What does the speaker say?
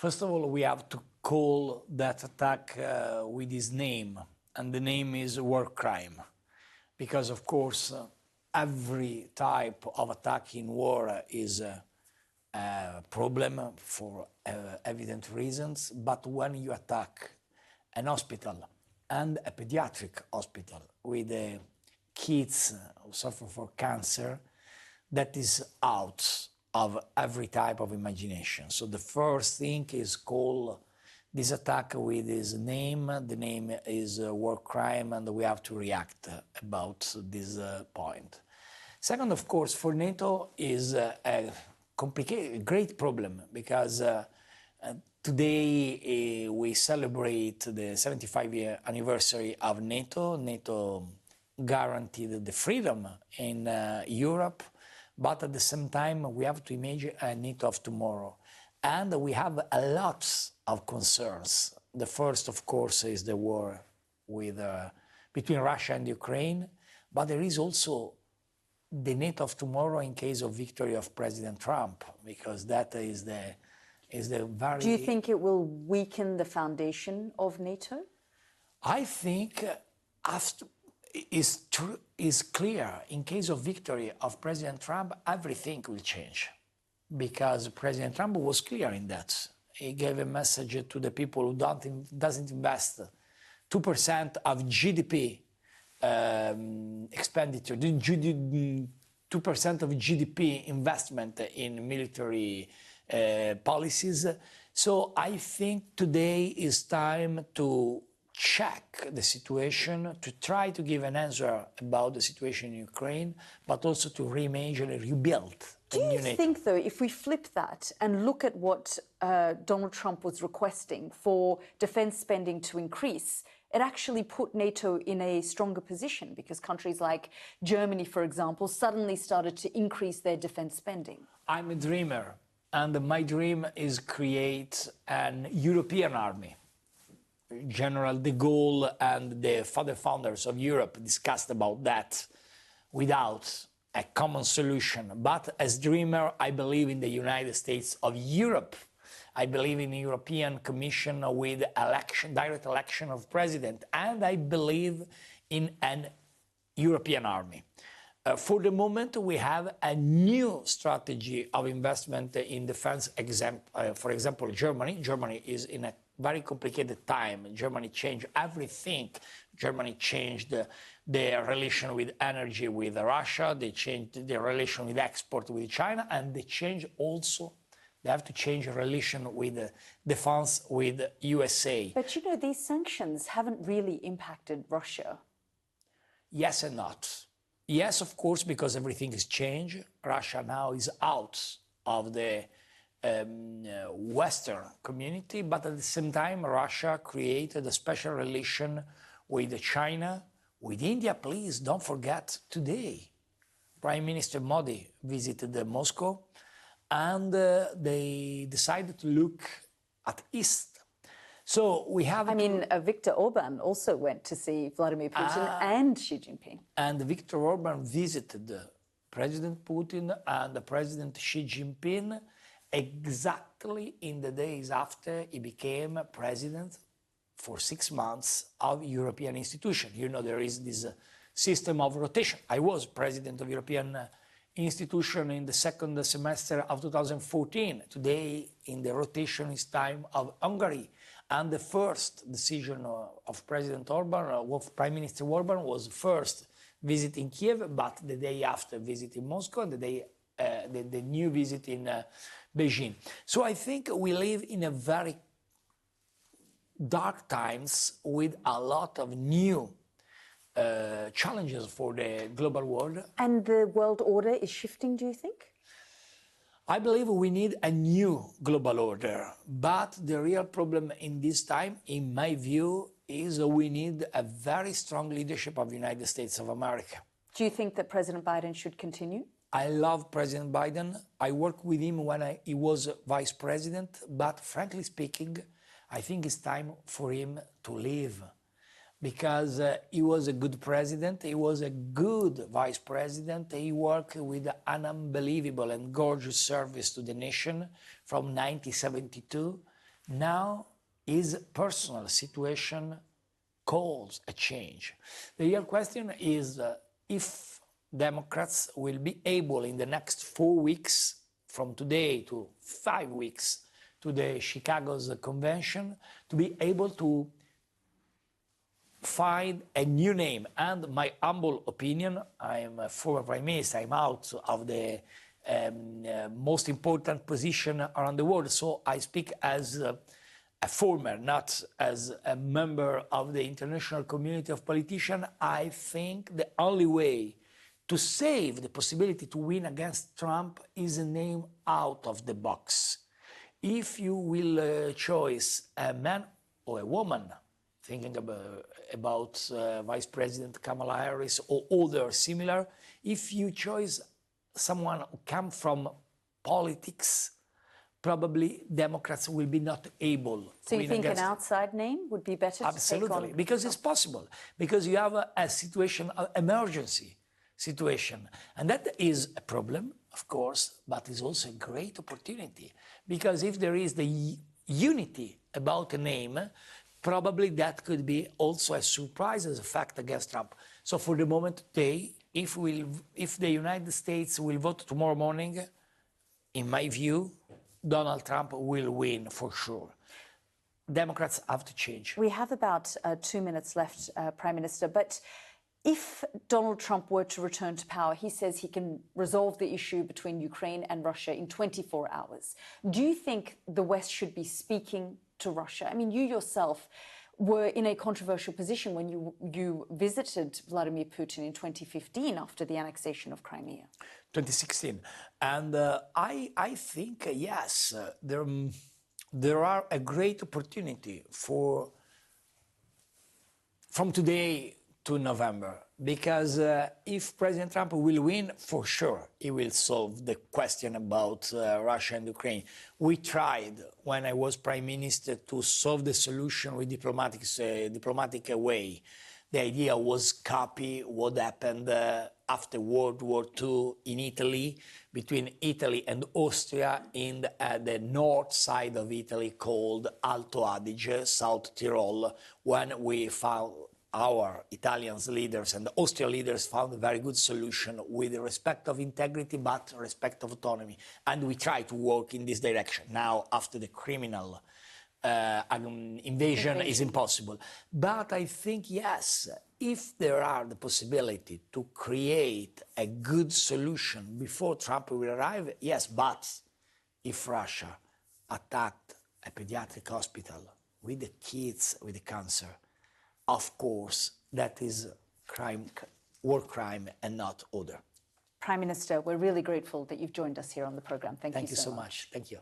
First of all, we have to call that attack with its name, and the name is war crime. Because, of course, every type of attack in war is a problem for evident reasons, but when you attack an hospital and a pediatric hospital with kids who suffer from cancer, that is out of every type of imagination. So the first thing is call this attack with its name. The name is war crime, and we have to react about this point. Second, of course, for NATO is a complicated, great problem, because today we celebrate the 75-year anniversary of NATO. NATO guaranteed the freedom in Europe, but at the same time we have to imagine a NATO of tomorrow. And we have a lot of concerns. The first, of course, is the war with, between Russia and Ukraine, but there is also the NATO of tomorrow in case of victory of President Trump, because that is the very... Do you think it will weaken the foundation of NATO? I think is clear. In case of victory of President Trump, everything will change, because President Trump was clear in that. He gave a message to the people who doesn't invest 2% of GDP expenditure, 2% of GDP investment in military policies. So I think today is time to check the situation, to try to give an answer about the situation in Ukraine, but also to reimagine and rebuild. Do you think, though, if we flip that and look at what Donald Trump was requesting for defense spending to increase, it actually put NATO in a stronger position, because countries like Germany, for example, suddenly started to increase their defense spending? I'm a dreamer, and my dream is create an European army. General de Gaulle and the founders of Europe discussed about that without a common solution. But as dreamer, I believe in the United States of Europe. I believe in the European Commission with election, direct election of president, and I believe in an European army. For the moment, we have a new strategy of investment in defense. For example, Germany. Germany is in a very complicated time. Germany changed everything. Germany changed their relation with energy with Russia. They changed their relation with export with China, and they changed also. They have to change a relation with defense with USA. But you know, these sanctions haven't really impacted Russia. Yes and not. Yes, of course, because everything has changed. Russia now is out of the Western community, but at the same time, Russia created a special relation with China, with India. Please don't forget, today, Prime Minister Modi visited Moscow, and they decided to look at East. So we have... I mean, Viktor Orban also went to see Vladimir Putin and Xi Jinping. And Viktor Orban visited President Putin and President Xi Jinping exactly in the days after he became president for 6 months of European institution. You know, there is this system of rotation. I was president of European institution in the second semester of 2014. Today, in the rotation is time of Hungary. And the first decision of President Orban, of Prime Minister Orban, was first visiting Kiev, but the day after visiting Moscow, and the new visit in Beijing. So I think we live in a very dark times with a lot of new challenges for the global world. And the world order is shifting, do you think? I believe we need a new global order, but the real problem in this time, in my view, is we need a very strong leadership of the United States of America. Do you think that President Biden should continue? I love President Biden. I worked with him when he was vice president, but frankly speaking, I think it's time for him to leave, because he was a good president, he was a good vice president, he worked with an unbelievable and gorgeous service to the nation from 1972 Now his personal situation calls a change. The real question is if Democrats will be able in the next 4 weeks, from today to 5 weeks to the Chicago's convention, to be able to find a new name. And my humble opinion, I'm a former prime minister, I'm out of the most important position around the world, so I speak as a former, not as a member of the international community of politicians. I think the only way to save the possibility to win against Trump is a name out of the box. If you will choose a man or a woman, thinking about Vice President Kamala Harris or other similar, if you choose someone who comes from politics, probably Democrats will be not able. So you think an outside name would be better? Absolutely, to take on? because it's possible. Because you have a situation, an emergency situation, and that is a problem, of course, but it's also a great opportunity. Because if there is the unity about a name, probably that could be also a surprise as a fact against Trump. So for the moment today, if the United States will vote tomorrow morning, in my view, Donald Trump will win for sure. Democrats have to change. We have about 2 minutes left, Prime Minister, but if Donald Trump were to return to power, he says he can resolve the issue between Ukraine and Russia in 24 hours. Do you think the West should be speaking to Russia? I mean, you yourself were in a controversial position when you visited Vladimir Putin in 2015 after the annexation of Crimea. 2016. And I think, yes, there are a great opportunity from today to November, because if President Trump will win, for sure, he will solve the question about Russia and Ukraine. We tried, when I was Prime Minister, to solve the solution with diplomatic way. The idea was copy what happened after World War II in Italy, between Italy and Austria in the north side of Italy called Alto Adige, South Tyrol, when we found our Italian leaders and the Austrian leaders found a very good solution with respect of integrity but respect of autonomy. And we try to work in this direction. Now, after the criminal invasion is impossible. But I think, yes, if there are the possibility to create a good solution before Trump will arrive, yes, but if Russia attacked a pediatric hospital with the kids with the cancer, of course, that is crime, war crime and not other. Prime Minister, we're really grateful that you've joined us here on the program. Thank you so much. Thank you.